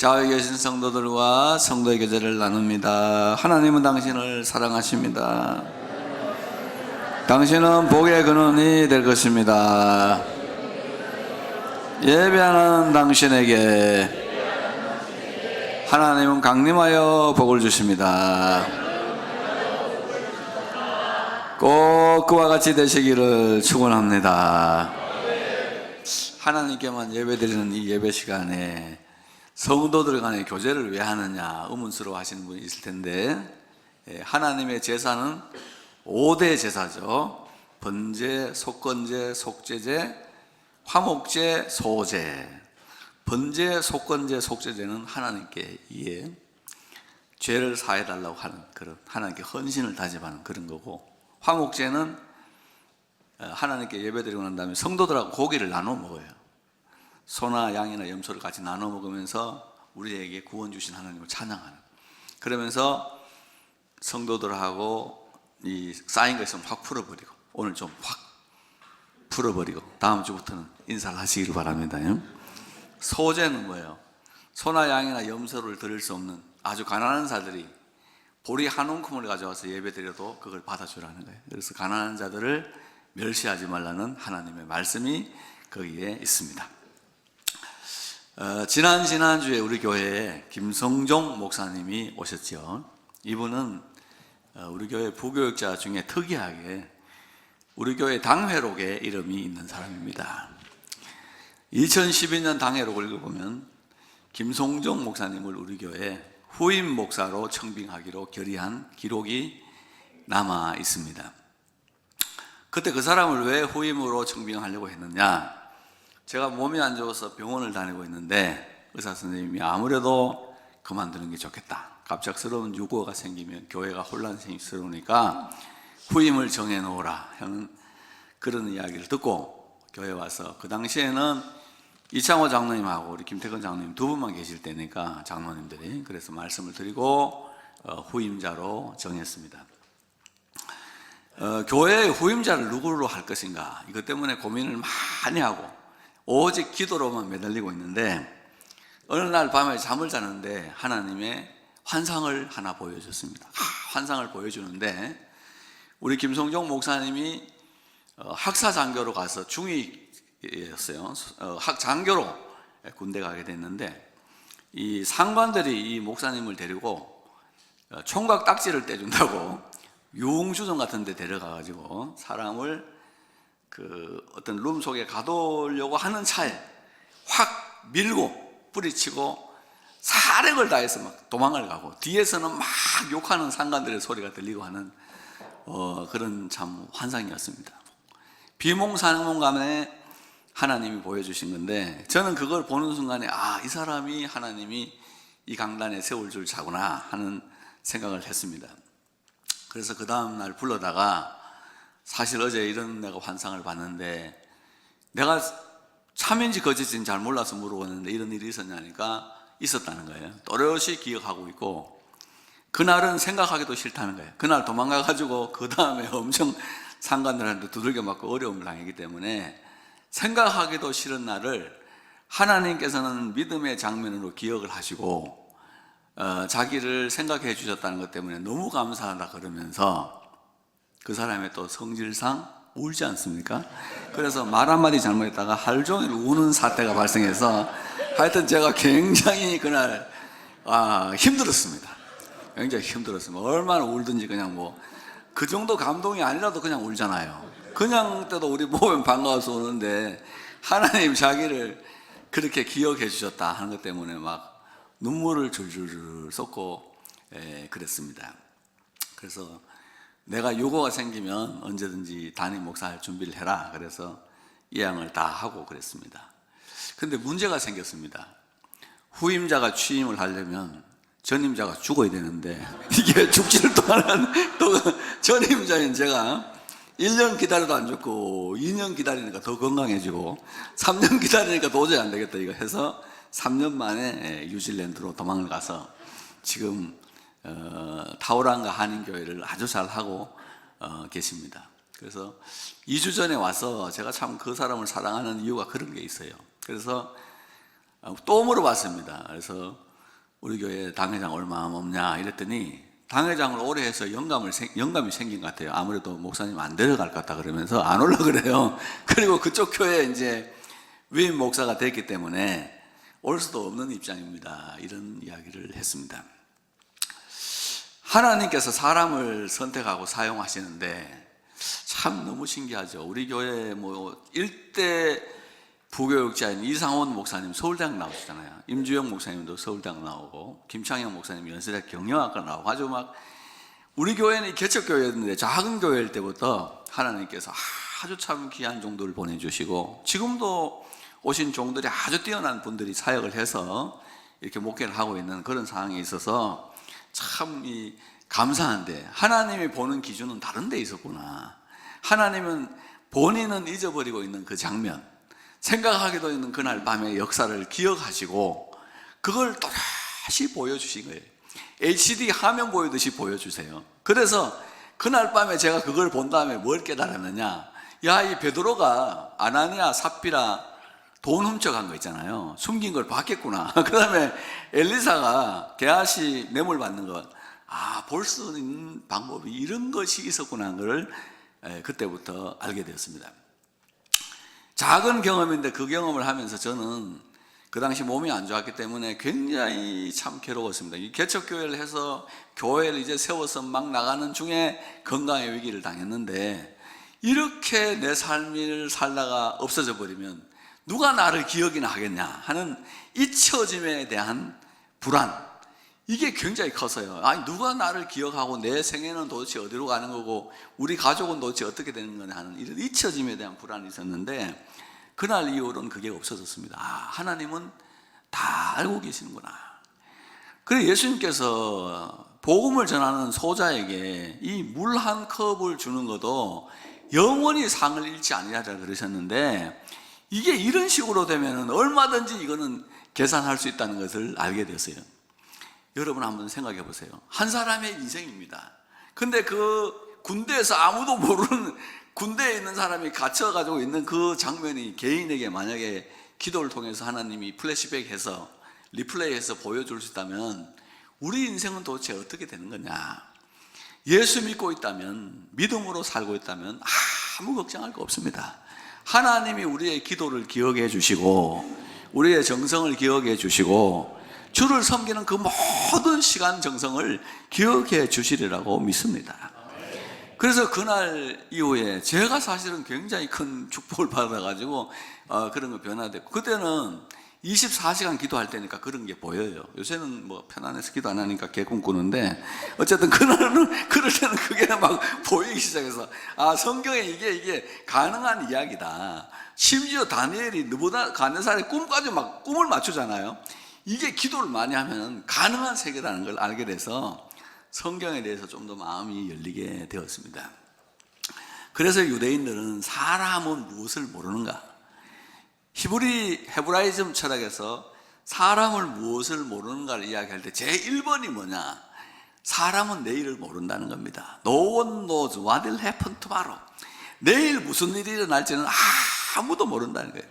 좌우에 계신 성도들과 성도의 교제를 나눕니다. 하나님은 당신을 사랑하십니다. 당신은 복의 근원이 될 것입니다. 예배하는 당신에게 하나님은 강림하여 복을 주십니다. 꼭 그와 같이 되시기를 축원합니다. 하나님께만 예배드리는 이 예배 시간에 성도들 간의 교제를 왜 하느냐 의문스러워 하시는 분이 있을 텐데, 하나님의 제사는 5대 제사죠. 번제, 속건제, 속죄제, 화목제, 소제. 번제, 속건제, 속죄제는 하나님께 죄를 사해달라고 하는 그런 하나님께 헌신을 다짐하는 그런 거고, 화목제는 하나님께 예배드리고 난 다음에 성도들하고 고기를 나눠 먹어요. 소나 양이나 염소를 같이 나눠 먹으면서 우리에게 구원 주신 하나님을 찬양하는, 그러면서 성도들하고 이 쌓인 거 있으면 확 풀어버리고, 오늘 좀 확 풀어버리고 다음 주부터는 인사를 하시기를 바랍니다. 소제는 뭐예요? 소나 양이나 염소를 드릴 수 없는 아주 가난한 자들이 보리 한 움큼을 가져와서 예배드려도 그걸 받아주라는 거예요. 그래서 가난한 자들을 멸시하지 말라는 하나님의 말씀이 거기에 있습니다. 지난주에 우리 교회에 김성종 목사님이 오셨죠. 이분은 우리 교회 부교육자 중에 특이하게 우리 교회 당회록에 이름이 있는 사람입니다. 2012년 당회록을 읽어보면 김성종 목사님을 우리 교회 후임 목사로 청빙하기로 결의한 기록이 남아 있습니다. 그때 그 사람을 왜 후임으로 청빙하려고 했느냐, 제가 몸이 안 좋아서 병원을 다니고 있는데 의사 선생님이 아무래도 그만두는 게 좋겠다, 갑작스러운 유고가 생기면 교회가 혼란스러우니까 후임을 정해놓으라 하는 그런 이야기를 듣고 교회에 와서, 그 당시에는 이창호 장로님하고 우리 김태근 장로님 두 분만 계실 때니까 장로님들이, 그래서 말씀을 드리고 후임자로 정했습니다. 교회의 후임자를 누구로 할 것인가, 이것 때문에 고민을 많이 하고 오직 기도로만 매달리고 있는데, 어느 날 밤에 잠을 자는데 하나님의 환상을 하나 보여줬습니다. 환상을 보여주는데, 우리 김성종 목사님이 학사장교로 가서 중위였어요. 학장교로 군대 가게 됐는데, 이 상관들이 이 목사님을 데리고 총각 딱지를 떼준다고 유흥주점 같은 데 데려가가지고 사람을 그 어떤 룸 속에 가두려고 하는 차에 확 밀고 뿌리치고 사력을 다해서 막 도망을 가고, 뒤에서는 막 욕하는 상관들의 소리가 들리고 하는 그런 참 환상이었습니다. 비몽사몽간에 하나님이 보여주신 건데, 저는 그걸 보는 순간에 이 사람이 하나님이 이 강단에 세울 줄 자구나 하는 생각을 했습니다. 그래서 그 다음날 불러다가, 사실 어제 이런 내가 환상을 봤는데, 내가 참인지 거짓인지 잘 몰라서 물어봤는데 이런 일이 있었냐니까 있었다는 거예요. 또렷이 기억하고 있고, 그날은 생각하기도 싫다는 거예요. 그날 도망가가지고 그 다음에 엄청 상관들한테 두들겨 맞고 어려움을 당했기 때문에 생각하기도 싫은 날을 하나님께서는 믿음의 장면으로 기억을 하시고 자기를 생각해 주셨다는 것 때문에 너무 감사하다 그러면서, 그 사람의 또 성질상 울지 않습니까? 그래서 말 한마디 잘못했다가 하루 종일 우는 사태가 발생해서, 하여튼 제가 굉장히 그날 힘들었습니다. 굉장히 힘들었습니다. 얼마나 울든지 그냥 그 정도 감동이 아니라도 그냥 울잖아요. 그냥 때도 우리 보면 반가워서 우는데, 하나님 자기를 그렇게 기억해 주셨다 하는 것 때문에 막 눈물을 줄줄 쏟고 그랬습니다. 그래서 내가 유고가 생기면 언제든지 담임 목사할 준비를 해라, 그래서 예양을 다 하고 그랬습니다. 근데 문제가 생겼습니다. 후임자가 취임을 하려면 전임자가 죽어야 되는데, 이게 죽지를 또 전임자인 제가 1년 기다려도 안 죽고 2년 기다리니까 더 건강해지고 3년 기다리니까 도저히 안 되겠다 이거 해서 3년 만에 뉴질랜드로 도망을 가서 지금 타오랑과 한인교회를 아주 잘 하고 계십니다. 그래서 2주 전에 와서 제가 참 그 사람을 사랑하는 이유가 그런 게 있어요. 그래서 또 물어봤습니다. 그래서 우리 교회 당회장 얼마 없냐 이랬더니 당회장을 오래 해서 영감이 생긴 것 같아요. 아무래도 목사님 안 데려갈 것 같다 그러면서 안 올라 그래요. 그리고 그쪽 교회에 이제 위임 목사가 됐기 때문에 올 수도 없는 입장입니다. 이런 이야기를 했습니다. 하나님께서 사람을 선택하고 사용하시는데 참 너무 신기하죠. 우리 교회 뭐 일대 부교육자인 이상원 목사님 서울대학 나오시잖아요. 임주영 목사님도 서울대학 나오고 김창영 목사님 연세대 경영학과 나오고 아주 막 우리 교회는 개척교회였는데 작은 교회일 때부터 하나님께서 아주 참 귀한 종들을 보내주시고 지금도 오신 종들이 아주 뛰어난 분들이 사역을 해서 이렇게 목회를 하고 있는 그런 상황에 있어서 참 감사한데 하나님이 보는 기준은 다른 데 있었구나. 하나님은 본인은 잊어버리고 있는 그 장면, 생각하기도 있는 그날 밤의 역사를 기억하시고 그걸 또다시 보여주신 거예요. HD 화면 보여듯이 보여주세요. 그래서 그날 밤에 제가 그걸 본 다음에 뭘 깨달았느냐, 야, 이 베드로가 아나니아 삽비라 돈 훔쳐간 거 있잖아요. 숨긴 걸 봤겠구나. 그 다음에 엘리사가 게하시 뇌물 받는 거, 볼 수 있는 방법이 이런 것이 있었구나 하는 걸 그때부터 알게 되었습니다. 작은 경험인데 그 경험을 하면서 저는 그 당시 몸이 안 좋았기 때문에 굉장히 참 괴로웠습니다. 이 개척교회를 해서 교회를 이제 세워서 막 나가는 중에 건강의 위기를 당했는데 이렇게 내 삶을 살다가 없어져 버리면 누가 나를 기억이나 하겠냐 하는 잊혀짐에 대한 불안, 이게 굉장히 컸어요. 아니, 누가 나를 기억하고 내 생애는 도대체 어디로 가는 거고 우리 가족은 도대체 어떻게 되는 거냐 하는 이런 잊혀짐에 대한 불안이 있었는데 그날 이후로는 그게 없어졌습니다. 하나님은 다 알고 계시는구나. 그래서 예수님께서 복음을 전하는 소자에게 이 물 한 컵을 주는 것도 영원히 상을 잃지 아니하리라 그러셨는데 이게 이런 식으로 되면 얼마든지 이거는 계산할 수 있다는 것을 알게 됐어요. 여러분 한번 생각해 보세요. 한 사람의 인생입니다. 근데 그 군대에서 아무도 모르는 군대에 있는 사람이 갇혀가지고 있는 그 장면이 개인에게 만약에 기도를 통해서 하나님이 플래시백해서 리플레이해서 보여줄 수 있다면 우리 인생은 도대체 어떻게 되는 거냐. 예수 믿고 있다면, 믿음으로 살고 있다면 아무 걱정할 거 없습니다. 하나님이 우리의 기도를 기억해 주시고 우리의 정성을 기억해 주시고 주를 섬기는 그 모든 시간 정성을 기억해 주시리라고 믿습니다. 그래서 그날 이후에 제가 사실은 굉장히 큰 축복을 받아가지고 그런 거 변화됐고, 그때는 24시간 기도할 때니까 그런 게 보여요. 요새는 뭐 편안해서 기도 안 하니까 개꿈 꾸는데 어쨌든 그날은 그럴 때는 그게 막 보이기 시작해서 성경에 이게 가능한 이야기다. 심지어 다니엘이 느부갓네살의 꿈까지 막 꿈을 맞추잖아요. 이게 기도를 많이 하면 가능한 세계라는 걸 알게 돼서 성경에 대해서 좀 더 마음이 열리게 되었습니다. 그래서 유대인들은 사람은 무엇을 모르는가? 헤브라이즘 철학에서 사람을 무엇을 모르는가를 이야기할 때 제1번이 뭐냐? 사람은 내일을 모른다는 겁니다. No one knows what will happen tomorrow. 내일 무슨 일이 일어날지는 아무도 모른다는 거예요.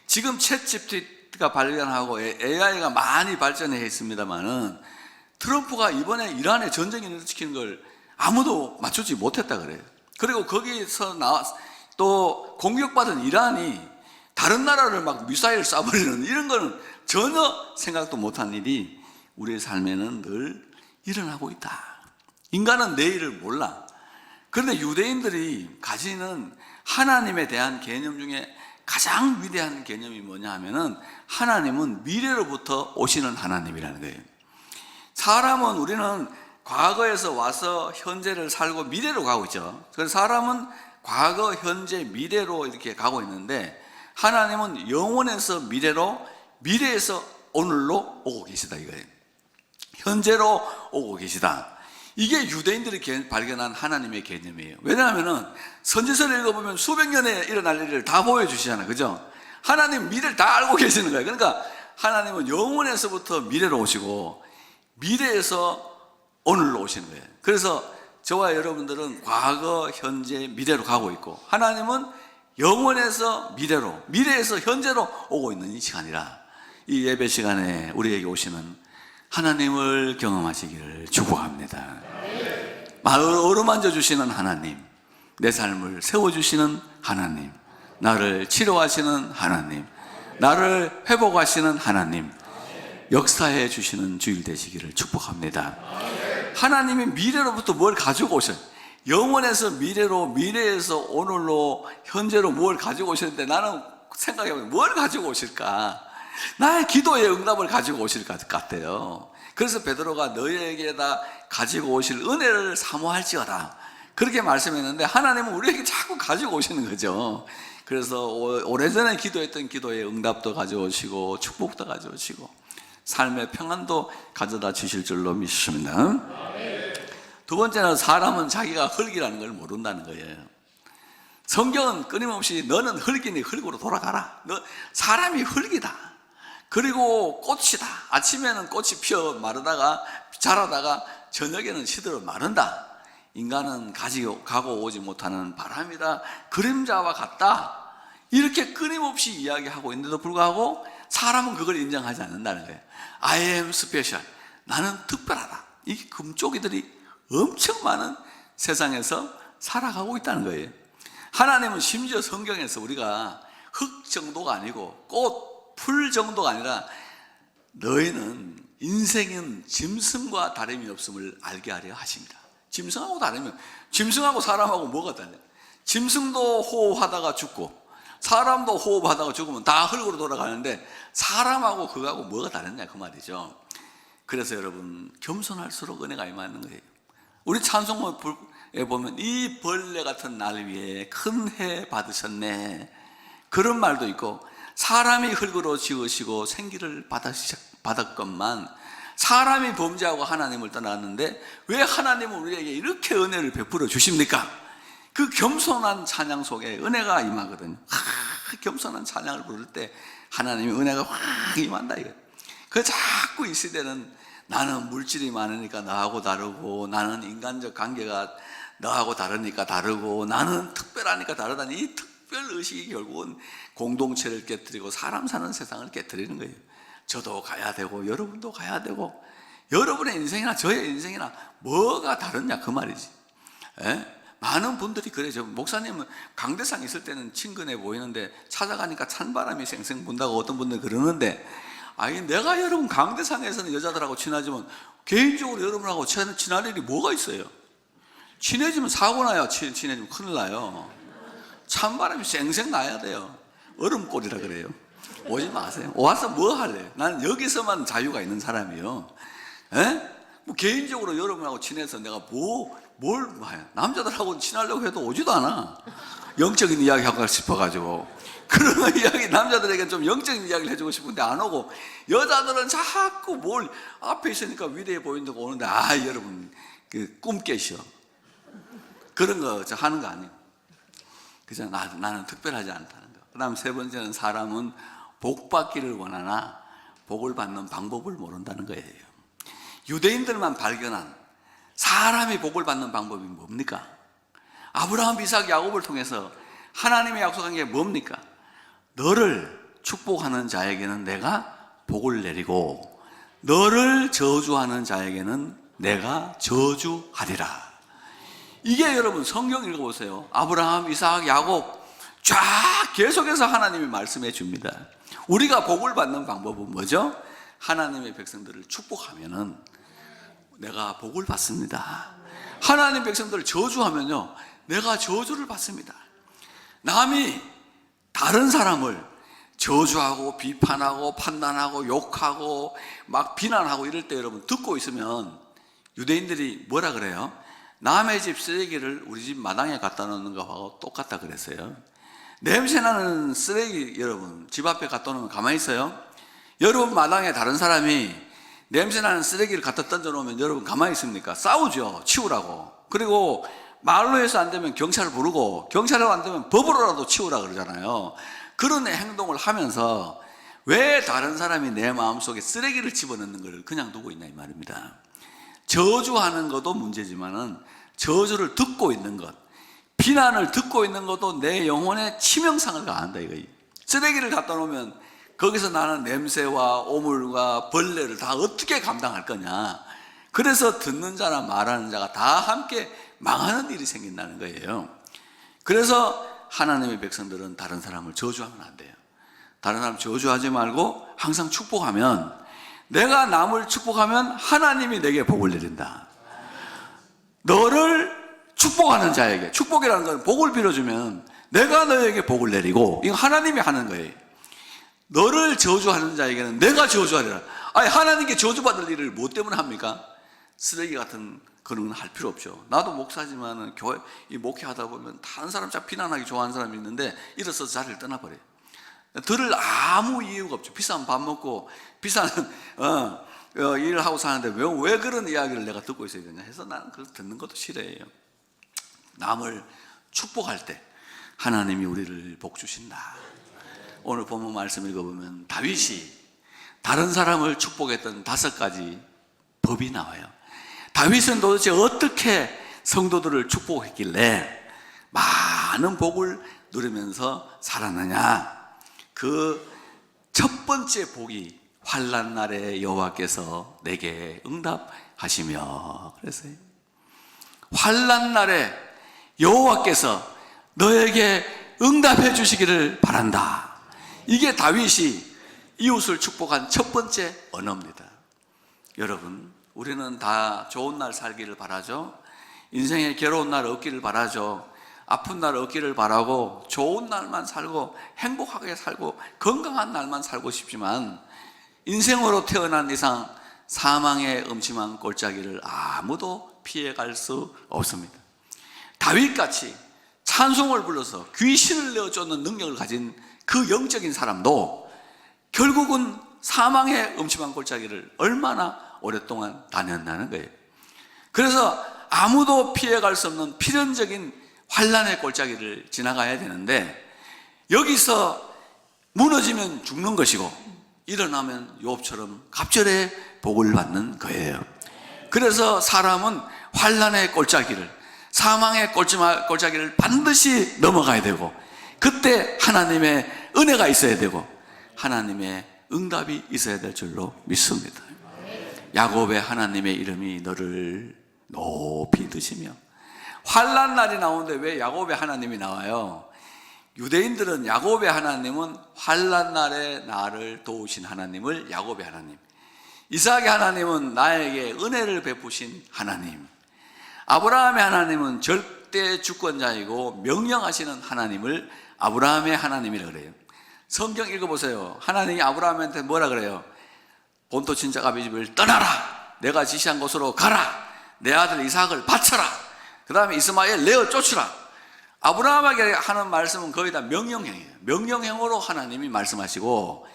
지금 챗GPT가 발견하고 AI가 많이 발전해 있습니다만은 트럼프가 이번에 이란에 전쟁을 일으키는 걸 아무도 맞추지 못했다 그래요. 그리고 거기서 또 공격받은 이란이 다른 나라를 막 미사일 쏴버리는 이런 거는 전혀 생각도 못한 일이 우리의 삶에는 늘 일어나고 있다. 인간은 내일을 몰라. 그런데 유대인들이 가지는 하나님에 대한 개념 중에 가장 위대한 개념이 뭐냐 하면은 하나님은 미래로부터 오시는 하나님이라는 거예요. 사람은 우리는 과거에서 와서 현재를 살고 미래로 가고 있죠. 그래서 사람은 과거, 현재, 미래로 이렇게 가고 있는데 하나님은 영원에서 미래로, 미래에서 오늘로 오고 계시다 이거예요. 현재로 오고 계시다. 이게 유대인들이 발견한 하나님의 개념이에요. 왜냐하면 선지서를 읽어보면 수백 년에 일어날 일을 다 보여주시잖아요. 그죠? 하나님 미래를 다 알고 계시는 거예요. 그러니까 하나님은 영원에서부터 미래로 오시고 미래에서 오늘로 오시는 거예요. 그래서 저와 여러분들은 과거, 현재, 미래로 가고 있고 하나님은 영원에서 미래로, 미래에서 현재로 오고 있는 이 시간이라 이 예배 시간에 우리에게 오시는 하나님을 경험하시기를 축복합니다. 마을 어루만져 주시는 하나님, 내 삶을 세워주시는 하나님, 나를 치료하시는 하나님, 나를 회복하시는 하나님, 역사해 주시는 주일 되시기를 축복합니다. 하나님이 미래로부터 뭘 가지고 오셔요. 영원에서 미래로, 미래에서 오늘로, 현재로 뭘 가지고 오셨는데 나는 생각해보면 뭘 가지고 오실까? 나의 기도의 응답을 가지고 오실 것 같아요. 그래서 베드로가 너희에게다 가지고 오실 은혜를 사모할지어다, 그렇게 말씀했는데 하나님은 우리에게 자꾸 가지고 오시는 거죠. 그래서 오래전에 기도했던 기도의 응답도 가져오시고 축복도 가져오시고 삶의 평안도 가져다 주실 줄로 믿습니다. 두 번째는 사람은 자기가 흙이라는 걸 모른다는 거예요. 성경은 끊임없이 너는 흙이니 흙으로 돌아가라, 너 사람이 흙이다, 그리고 꽃이다, 아침에는 꽃이 피어 마르다가 자라다가 저녁에는 시들어 마른다, 인간은 가고 오지 못하는 바람이다, 그림자와 같다, 이렇게 끊임없이 이야기하고 있는데도 불구하고 사람은 그걸 인정하지 않는다는 거예요. I am special, 나는 특별하다. 이 금쪽이들이 엄청 많은 세상에서 살아가고 있다는 거예요. 하나님은 심지어 성경에서 우리가 흙 정도가 아니고 꽃, 풀 정도가 아니라 너희는 인생은 짐승과 다름이 없음을 알게 하려 하십니다. 짐승하고 다르면, 짐승하고 사람하고 뭐가 달라요? 짐승도 호흡하다가 죽고 사람도 호흡하다가 죽으면 다 흙으로 돌아가는데 사람하고 그거하고 뭐가 다르냐 그 말이죠. 그래서 여러분, 겸손할수록 은혜가 임하는 거예요. 우리 찬송문에 보면 이 벌레 같은 날 위에 큰 해 받으셨네, 그런 말도 있고, 사람이 흙으로 지으시고 생기를 받았건만 사람이 범죄하고 하나님을 떠났는데 왜 하나님은 우리에게 이렇게 은혜를 베풀어 주십니까? 그 겸손한 찬양 속에 은혜가 임하거든요. 겸손한 찬양을 부를 때 하나님의 은혜가 확 임한다 이거예요. 그 자꾸 이 시대는 나는 물질이 많으니까 너하고 다르고, 나는 인간적 관계가 너하고 다르니까 다르고, 나는 특별하니까 다르다니, 이 특별의식이 결국은 공동체를 깨뜨리고 사람 사는 세상을 깨뜨리는 거예요. 저도 가야 되고 여러분도 가야 되고, 여러분의 인생이나 저의 인생이나 뭐가 다르냐 그 말이지. 많은 분들이 그래요. 목사님은 강대상 있을 때는 친근해 보이는데 찾아가니까 찬바람이 쌩쌩 분다고 어떤 분들 그러는데, 아니 내가 여러분 강대상에서는 여자들하고 친하지만 개인적으로 여러분하고 친할 일이 뭐가 있어요? 친해지면 사고 나요. 친해지면 큰일 나요. 찬바람이 쌩쌩 나야 돼요. 얼음골이라 그래요. 오지 마세요. 와서 뭐 할래요? 나는 여기서만 자유가 있는 사람이요. 뭐 개인적으로 여러분하고 친해서 내가 뭘 해요? 남자들하고 친하려고 해도 오지도 않아. 영적인 이야기 하고 싶어가지고. 그런 이야기, 남자들에게 좀 영적인 이야기를 해주고 싶은데 안 오고, 여자들은 자꾸 뭘 앞에 있으니까 위대해 보인다고 오는데, 여러분 그 꿈 깨셔. 그런 거 하는 거 아니에요. 그죠? 나는 특별하지 않다는 거. 그 다음 세 번째는 사람은 복 받기를 원하나 복을 받는 방법을 모른다는 거예요. 유대인들만 발견한 사람이 복을 받는 방법이 뭡니까? 아브라함, 이삭, 야곱을 통해서 하나님의 약속한 게 뭡니까? 너를 축복하는 자에게는 내가 복을 내리고 너를 저주하는 자에게는 내가 저주하리라. 이게 여러분 성경 읽어보세요. 아브라함, 이삭, 야곱 쫙 계속해서 하나님이 말씀해 줍니다. 우리가 복을 받는 방법은 뭐죠? 하나님의 백성들을 축복하면은 내가 복을 받습니다. 하나님 백성들을 저주하면요, 내가 저주를 받습니다. 남이 다른 사람을 저주하고 비판하고 판단하고 욕하고 막 비난하고 이럴 때 여러분 듣고 있으면 유대인들이 뭐라 그래요? 남의 집 쓰레기를 우리 집 마당에 갖다 놓는 거하고 똑같다 그랬어요. 냄새나는 쓰레기 여러분 집 앞에 갖다 놓으면 가만히 있어요? 여러분 마당에 다른 사람이 냄새나는 쓰레기를 갖다 던져 놓으면 여러분 가만히 있습니까? 싸우죠. 치우라고. 그리고 말로 해서 안 되면 경찰을 부르고, 경찰로 안 되면 법으로라도 치우라 그러잖아요. 그런 행동을 하면서 왜 다른 사람이 내 마음속에 쓰레기를 집어넣는 걸 그냥 두고 있나 이 말입니다. 저주하는 것도 문제지만은 저주를 듣고 있는 것, 비난을 듣고 있는 것도 내 영혼에 치명상을 가한다 이거예요. 쓰레기를 갖다 놓으면 거기서 나는 냄새와 오물과 벌레를 다 어떻게 감당할 거냐. 그래서 듣는 자나 말하는 자가 다 함께 망하는 일이 생긴다는 거예요. 그래서 하나님의 백성들은 다른 사람을 저주하면 안 돼요. 다른 사람 저주하지 말고 항상 축복하면, 내가 남을 축복하면 하나님이 내게 복을 내린다. 너를 축복하는 자에게, 축복이라는 건 복을 빌어주면 내가 너에게 복을 내리고, 이건 하나님이 하는 거예요. 너를 저주하는 자에게는 내가 저주하리라. 아니, 하나님께 저주받을 일을 뭐 때문에 합니까? 쓰레기 같은 그런 건 할 필요 없죠. 나도 목사지만 교회 이 목회하다 보면 다른 사람 자 비난하기 좋아하는 사람이 있는데 일어서서 자리를 떠나버려요. 들을 아무 이유가 없죠. 비싼 밥 먹고 비싼 일을 하고 사는데 왜 그런 이야기를 내가 듣고 있어야 되냐 해서 나는 그걸 듣는 것도 싫어해요. 남을 축복할 때 하나님이 우리를 복 주신다. 오늘 본문 말씀 읽어보면 다윗이 다른 사람을 축복했던 5가지 법이 나와요. 다윗은 도대체 어떻게 성도들을 축복했길래 많은 복을 누리면서 살았느냐. 그 첫 번째 복이 환난 날에 여호와께서 내게 응답하시며 그랬어요. 환난 날에 여호와께서 너에게 응답해 주시기를 바란다. 이게 다윗이 이웃을 축복한 첫 번째 언어입니다. 여러분, 우리는 다 좋은 날 살기를 바라죠. 인생에 괴로운 날 없기를 바라죠. 아픈 날 없기를 바라고 좋은 날만 살고 행복하게 살고 건강한 날만 살고 싶지만, 인생으로 태어난 이상 사망의 음침한 골짜기를 아무도 피해갈 수 없습니다. 다윗같이 찬송을 불러서 귀신을 내어쫓는 능력을 가진 그 영적인 사람도 결국은 사망의 음침한 골짜기를 얼마나 오랫동안 다녔다는 거예요. 그래서 아무도 피해갈 수 없는 필연적인 환난의 골짜기를 지나가야 되는데, 여기서 무너지면 죽는 것이고 일어나면 욥처럼 갑절의 복을 받는 거예요. 그래서 사람은 환난의 골짜기를, 사망의 골짜기를 반드시 넘어가야 되고, 그때 하나님의 은혜가 있어야 되고 하나님의 응답이 있어야 될 줄로 믿습니다. 야곱의 하나님의 이름이 너를 높이 드시며, 환난 날이 나오는데 왜 야곱의 하나님이 나와요? 유대인들은 야곱의 하나님은 환난 날에 나를 도우신 하나님을 야곱의 하나님, 이삭의 하나님은 나에게 은혜를 베푸신 하나님, 아브라함의 하나님은 절대 주권자이고 명령하시는 하나님을 아브라함의 하나님이라 그래요. 성경 읽어보세요. 하나님이 아브라함한테 뭐라 그래요? 본토 친척 아비 집을 떠나라, 내가 지시한 곳으로 가라, 내 아들 이삭을 바쳐라, 그 다음에 이스마엘 내어 쫓으라. 아브라함에게 하는 말씀은 거의 다 명령형이에요. 명령형으로 하나님이 말씀하시고,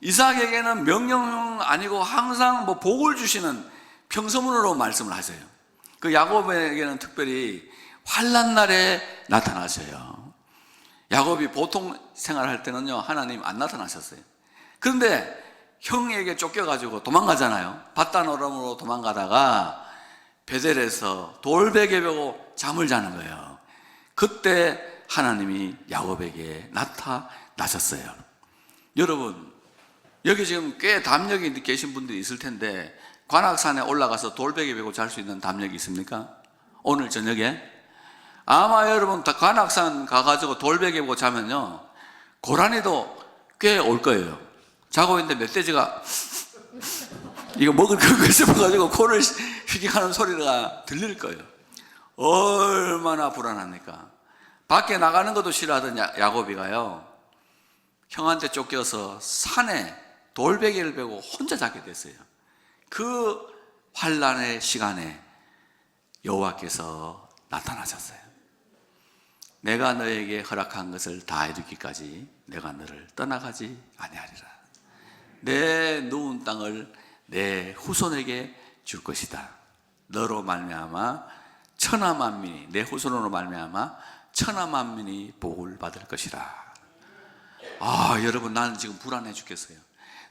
이삭에게는 명령형 아니고 항상 복을 주시는 평서문으로 말씀을 하세요. 그 야곱에게는 특별히 환난 날에 나타나셔요. 야곱이 보통 생활할 때는요, 하나님 안 나타나셨어요. 그런데 형에게 쫓겨가지고 도망가잖아요. 밧단오람으로 도망가다가 베델에서 돌베개 베고 잠을 자는 거예요. 그때 하나님이 야곱에게 나타나셨어요. 여러분, 여기 지금 꽤 담력이 계신 분들이 있을 텐데, 관악산에 올라가서 돌베개 베고 잘 수 있는 담력이 있습니까? 오늘 저녁에? 아마 여러분 다 관악산 가가지고 돌베개 베고 자면요, 고라니도 꽤 올 거예요. 자고 있는데 멧돼지가 이거 먹을 거 싶어가지고 코를 휘기하는 소리가 들릴 거예요. 얼마나 불안합니까? 밖에 나가는 것도 싫어하던 야곱이가요, 형한테 쫓겨서 산에 돌베개를 베고 혼자 자게 됐어요. 그 환난의 시간에 여호와께서 나타나셨어요. 내가 너에게 허락한 것을 다 이루기까지 내가 너를 떠나가지 아니하리라. 내 누운 땅을 내 후손에게 줄 것이다. 너로 말미암아 천하 만민이, 내 후손으로 말미암아 천하 만민이 복을 받을 것이라. 여러분, 나는 지금 불안해 죽겠어요.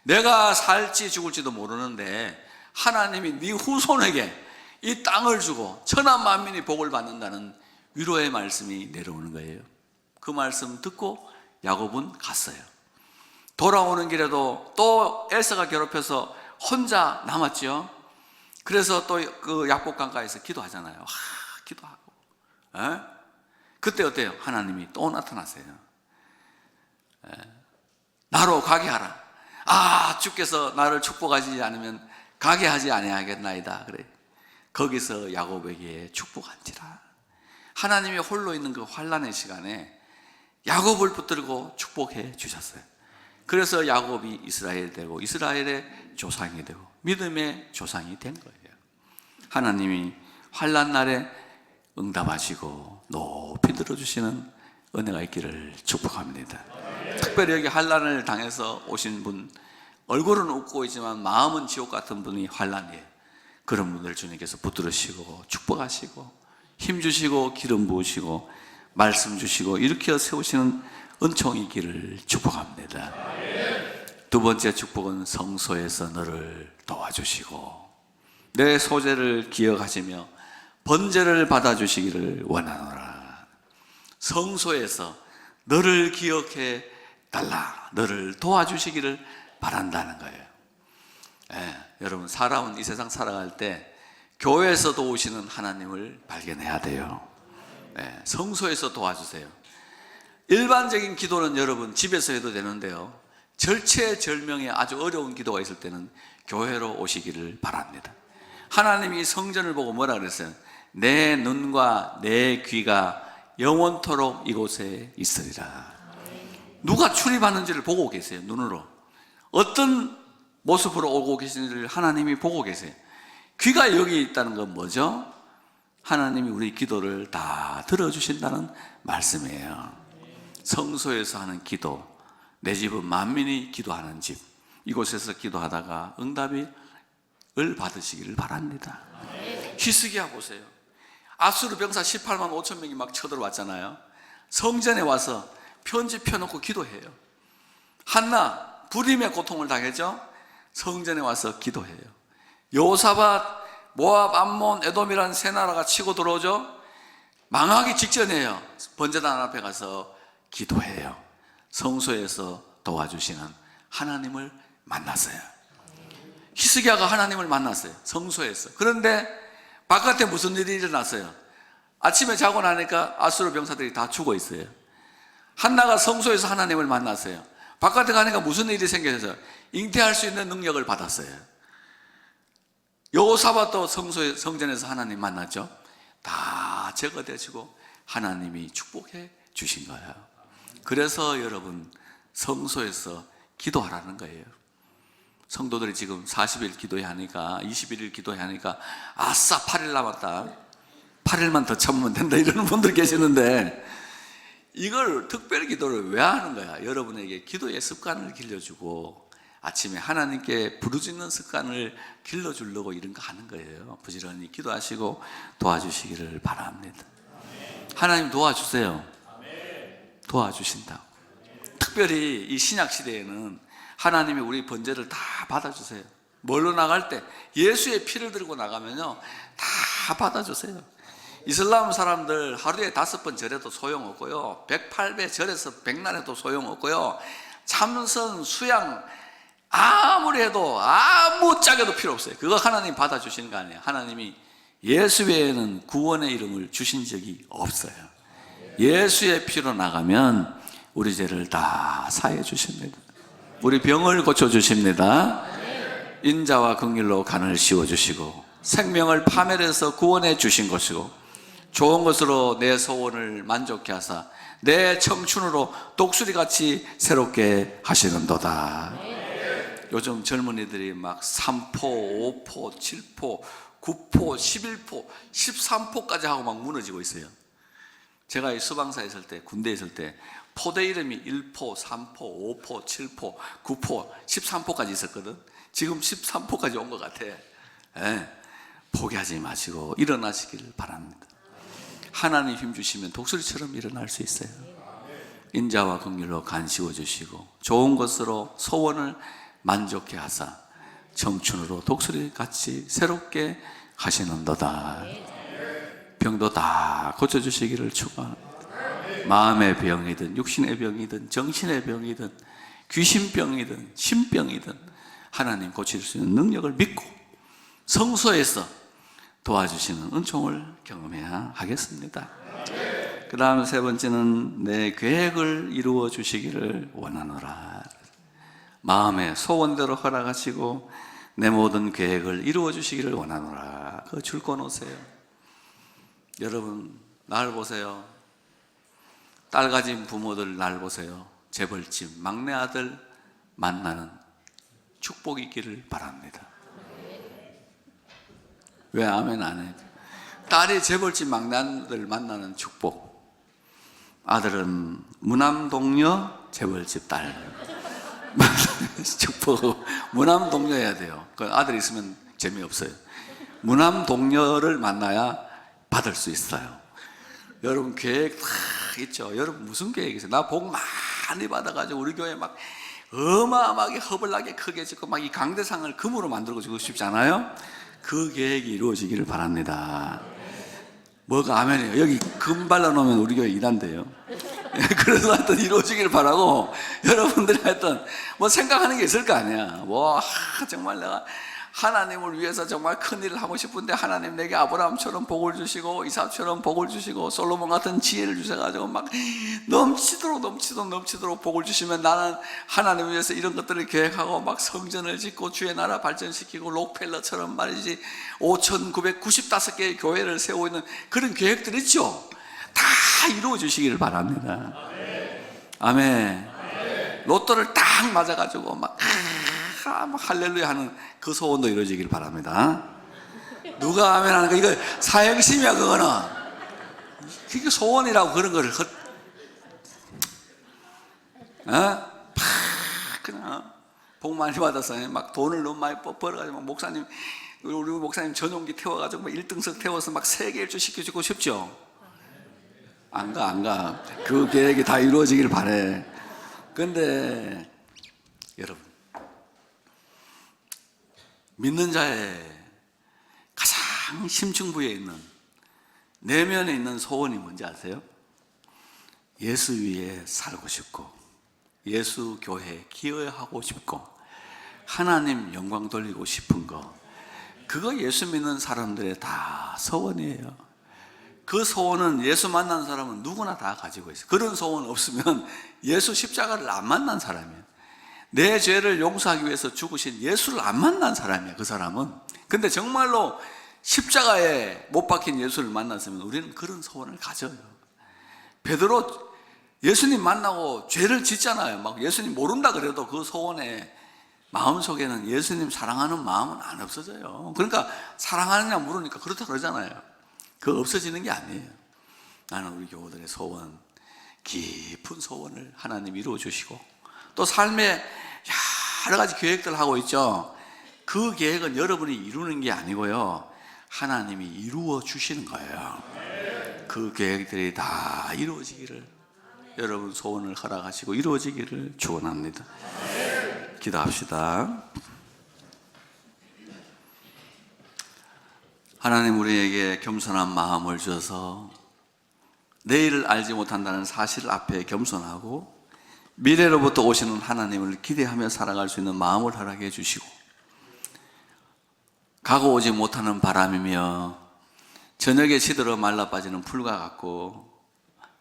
내가 살지 죽을지도 모르는데 하나님이 네 후손에게 이 땅을 주고 천하 만민이 복을 받는다는 위로의 말씀이 내려오는 거예요. 그 말씀 듣고 야곱은 갔어요. 돌아오는 길에도 또 에서가 괴롭혀서 혼자 남았죠. 그래서 또 그 약복강가에서 기도하잖아요. 기도하고. 에? 그때 어때요? 하나님이 또 나타나세요. 나로 가게 하라. 주께서 나를 축복하지 않으면 가게 하지 아니하겠나이다. 그래. 거기서 야곱에게 축복한지라. 하나님이 홀로 있는 그 환난의 시간에 야곱을 붙들고 축복해 주셨어요. 그래서 야곱이 이스라엘 되고 이스라엘의 조상이 되고 믿음의 조상이 된 거예요. 하나님이 환난 날에 응답하시고 높이 들어주시는 은혜가 있기를 축복합니다. 특별히 여기 환난을 당해서 오신 분, 얼굴은 웃고 있지만 마음은 지옥 같은 분이 환난이에요. 그런 분들 주님께서 붙들으시고 축복하시고 힘 주시고 기름 부으시고 말씀 주시고 일으켜 세우시는 은총이 있기를 축복합니다. 두 번째 축복은 성소에서 너를 도와주시고 내 소재를 기억하시며 번제를 받아주시기를 원하노라. 성소에서 너를 기억해 달라, 너를 도와주시기를 바란다는 거예요. 여러분, 사람은 이 세상 살아갈 때 교회에서 도우시는 하나님을 발견해야 돼요. 성소에서 도와주세요. 일반적인 기도는 여러분 집에서 해도 되는데요, 절체절명의 아주 어려운 기도가 있을 때는 교회로 오시기를 바랍니다. 하나님이 성전을 보고 뭐라 그랬어요? 내 눈과 내 귀가 영원토록 이곳에 있으리라. 누가 출입하는지를 보고 계세요. 눈으로 어떤 모습으로 오고 계시는지를 하나님이 보고 계세요. 귀가 여기 있다는 건 뭐죠? 하나님이 우리 기도를 다 들어주신다는 말씀이에요. 성소에서 하는 기도, 내 집은 만민이 기도하는 집, 이곳에서 기도하다가 응답을 받으시기를 바랍니다. 히스기야 보세요. 아수르 병사 18만 5천 명이 막 쳐들어왔잖아요. 성전에 와서 편지 펴놓고 기도해요. 한나 불임의 고통을 당했죠. 성전에 와서 기도해요. 여호사밧, 모압, 암몬, 에돔이라는 세 나라가 치고 들어오죠. 망하기 직전이에요. 번제단 앞에 가서 기도해요. 성소에서 도와주시는 하나님을 만났어요. 히스기야가 하나님을 만났어요. 성소에서. 그런데 바깥에 무슨 일이 일어났어요? 아침에 자고 나니까 아수르 병사들이 다 죽어 있어요. 한나가 성소에서 하나님을 만났어요. 바깥에 가니까 무슨 일이 생겨서 잉태할 수 있는 능력을 받았어요. 여호사밧도 성전에서 하나님 만났죠. 다 제거되시고 하나님이 축복해 주신 거예요. 그래서 여러분, 성소에서 기도하라는 거예요. 성도들이 지금 40일 기도해야 하니까, 21일 기도해야 하니까, 아싸 8일 남았다, 8일만 더 참으면 된다, 이러는 분들 계시는데, 이걸 특별 기도를 왜 하는 거야? 여러분에게 기도의 습관을 길러주고 아침에 하나님께 부르짖는 습관을 길러주려고 이런 거 하는 거예요. 부지런히 기도하시고 도와주시기를 바랍니다. 하나님 도와주세요. 도와주신다고. 특별히 이 신약 시대에는 하나님이 우리 번제를 다 받아주세요. 뭘로 나갈 때? 예수의 피를 들고 나가면요, 다 받아주세요. 이슬람 사람들 하루에 5번 절해도 소용없고요, 108배 절해서 백날해도 소용없고요, 참선, 수양 아무리 해도 아무 짝에도 필요 없어요. 그거 하나님 받아주시는 거 아니에요. 하나님이 예수 외에는 구원의 이름을 주신 적이 없어요. 예수의 피로 나가면 우리 죄를 다 사해 주십니다. 우리 병을 고쳐주십니다. 인자와 긍휼로 간을 씌워주시고 생명을 파멸해서 구원해 주신 것이고 좋은 것으로 내 소원을 만족케 하사 내 청춘으로 독수리같이 새롭게 하시는도다. 요즘 젊은이들이 막 3포, 5포, 7포, 9포, 11포, 13포까지 하고 막 무너지고 있어요. 제가 이 수방사에 있을 때, 군대에 있을 때 포대 이름이 1포, 3포, 5포, 7포, 9포, 13포까지 있었거든. 지금 13포까지 온 것 같아. 포기하지 마시고 일어나시기를 바랍니다. 하나님 힘 주시면 독수리처럼 일어날 수 있어요. 인자와 긍휼로 간 씌워주시고 좋은 것으로 소원을 만족해 하사 청춘으로 독수리같이 새롭게 하시는도다. 병도 다 고쳐주시기를 축원합니다. 마음의 병이든 육신의 병이든 정신의 병이든 귀신병이든 신병이든 하나님 고칠 수 있는 능력을 믿고 성소에서 도와주시는 은총을 경험해야 하겠습니다. 그 다음 세 번째는 내 계획을 이루어 주시기를 원하노라. 마음의 소원대로 허락하시고 내 모든 계획을 이루어 주시기를 원하노라. 그 줄 꺼놓으세요. 여러분 날 보세요. 딸 가진 부모들 날 보세요. 재벌집 막내 아들 만나는 축복이 있기를 바랍니다. 왜 아멘 안 해? 딸이 재벌집 막내 아들 만나는 축복. 아들은 무남동녀 재벌집 딸 축복. 무남동녀여야 돼요. 그 아들 있으면 재미없어요. 무남동녀를 만나야 받을 수 있어요. 여러분 계획 다 있죠. 여러분 무슨 계획이세요? 나 복 많이 받아가지고 우리 교회 막 어마어마하게 허벌나게 크게 짓고 막 이 강대상을 금으로 만들고 주고 싶지 않아요? 그 계획이 이루어지기를 바랍니다. 뭐가 아멘이에요. 여기 금 발라놓으면 우리 교회 일한대요. 그래서 하여튼 이루어지기를 바라고, 여러분들이 하여튼 뭐 생각하는 게 있을 거 아니야. 정말 내가 하나님을 위해서 정말 큰 일을 하고 싶은데 하나님 내게 아브라함처럼 복을 주시고 이삭처럼 복을 주시고 솔로몬 같은 지혜를 주셔가지고 막 넘치도록 복을 주시면 나는 하나님을 위해서 이런 것들을 계획하고 막 성전을 짓고 주의 나라 발전시키고 록펠러처럼 말이지 5,995개의 교회를 세우고 있는 그런 계획들 있죠. 다 이루어 주시기를 바랍니다. 아멘. 로또를 딱 맞아가지고 막 할렐루야 하는 그 소원도 이루어지길 바랍니다. 누가 아멘 하는 거, 이거 사형심이야. 그거는 그게 소원이라고 그런 거를 그냥 복 많이 받아서 막 돈을 너무 많이 벌어가지고 목사님, 우리 목사님 전용기 태워가지고 막 1등석 태워서 막 세계 일주 시켜주고 싶죠. 안 가. 그 계획이 다 이루어지길 바래. 근데 여러분, 믿는 자의 가장 심층부에 있는 내면에 있는 소원이 뭔지 아세요? 예수 위에 살고 싶고 예수 교회에 기여하고 싶고 하나님 영광 돌리고 싶은 거, 그거 예수 믿는 사람들의 다 소원이에요. 그 소원은 예수 만난 사람은 누구나 다 가지고 있어요. 그런 소원 없으면 예수 십자가를 안 만난 사람이에요. 내 죄를 용서하기 위해서 죽으신 예수를 안 만난 사람이야, 그 사람은. 근데 정말로 십자가에 못 박힌 예수를 만났으면 우리는 그런 소원을 가져요. 베드로 예수님 만나고 죄를 짓잖아요. 막 예수님 모른다 그래도 그 소원에 마음속에는 예수님 사랑하는 마음은 안 없어져요. 그러니까 사랑하느냐 물으니까 그렇다 그러잖아요. 그거 없어지는 게 아니에요. 나는 우리 교우들의 소원, 깊은 소원을 하나님 이루어 주시고 또 삶에 여러 가지 계획들 하고 있죠. 그 계획은 여러분이 이루는 게 아니고요, 하나님이 이루어 주시는 거예요. 그 계획들이 다 이루어지기를, 여러분 소원을 허락하시고 이루어지기를 축원합니다. 기도합시다. 하나님, 우리에게 겸손한 마음을 주셔서 내일을 알지 못한다는 사실 앞에 겸손하고 미래로부터 오시는 하나님을 기대하며 살아갈 수 있는 마음을 허락해 주시고, 가고 오지 못하는 바람이며 저녁에 시들어 말라 빠지는 풀과 같고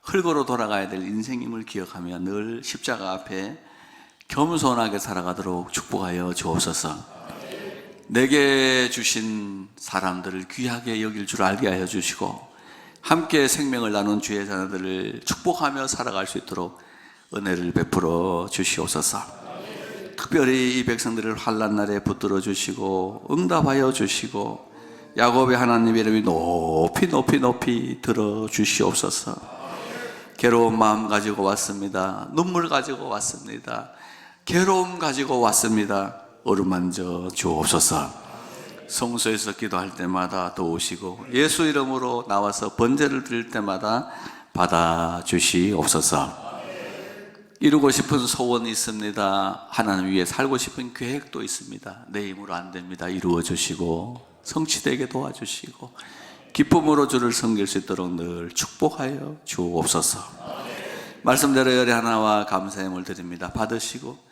흙으로 돌아가야 될 인생임을 기억하며 늘 십자가 앞에 겸손하게 살아가도록 축복하여 주옵소서. 내게 주신 사람들을 귀하게 여길 줄 알게 하여 주시고 함께 생명을 나눈 주의 자녀들을 축복하며 살아갈 수 있도록 은혜를 베풀어 주시옵소서. 특별히 이 백성들을 환난 날에 붙들어 주시고 응답하여 주시고 야곱의 하나님 이름이 높이 들어 주시옵소서. 괴로운 마음 가지고 왔습니다. 눈물 가지고 왔습니다. 괴로움 가지고 왔습니다. 어루만져 주옵소서. 성소에서 기도할 때마다 도우시고 예수 이름으로 나와서 번제를 드릴 때마다 받아 주시옵소서. 이루고 싶은 소원이 있습니다. 하나님 위해 살고 싶은 계획도 있습니다. 내 힘으로 안 됩니다. 이루어 주시고 성취되게 도와주시고 기쁨으로 주를 섬길 수 있도록 늘 축복하여 주옵소서. 말씀대로 열의 하나와 감사의 물 드립니다. 받으시고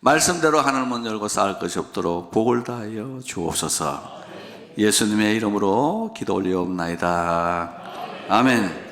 말씀대로 하늘 문 열고 쌓을 것이 없도록 복을 다하여 주옵소서. 예수님의 이름으로 기도 올리옵나이다. 아멘.